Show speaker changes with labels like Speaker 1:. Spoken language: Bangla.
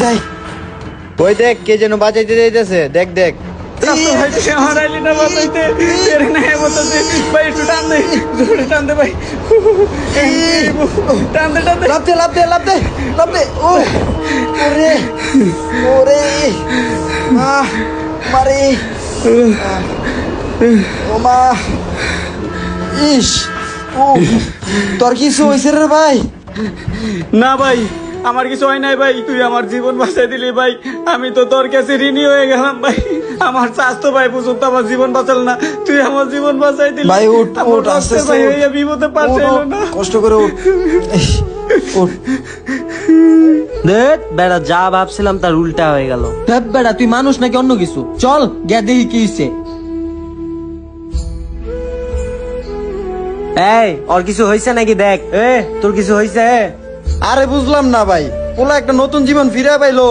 Speaker 1: যাই ওই দেখ কে যেন বাঁচাইতে যাইতেছে, দেখ দেখ। লাভ দে লাভ দে লাভ দে লাভ দে। ওরে ওরে মারে ও মা। ইস ও তোর কিছু হয়েছে রে ভাই?
Speaker 2: না ভাই, আমার কিছু হয় নাই ভাই, তুই আমার জীবন বাঁচাই দিলি ভাই। আমি তো তোর কাছে ঋণী হয়ে গেলাম ভাই। আমার স্বাস্থ্য ভাই পর্যন্ত আমার জীবন বাঁচাল না, তুই আমার জীবন বাঁচাই দিলি
Speaker 1: ভাই উঠ উঠ আস্তে আস্তে
Speaker 2: ভাই
Speaker 1: উঠ।
Speaker 2: হইয়া বিপদে পারছে
Speaker 1: উঠ,
Speaker 2: না।
Speaker 1: কষ্ট করে উঠ। উঠ।
Speaker 3: দেখ বেড়া, যা ভাবছিলাম তার উল্টা হয়ে গেল। দেখ বেড়া, তুই মানুষ নাকি অন্য কিছু? চল গিয়া দেখি কি হইছে। এই ওর কিছু হয়েছে নাকি দেখ। তোর কিছু হয়েছে?
Speaker 1: আরে বুঝলাম না ভাই, পোলা একটা নতুন জীবন ফিরে পাইলো,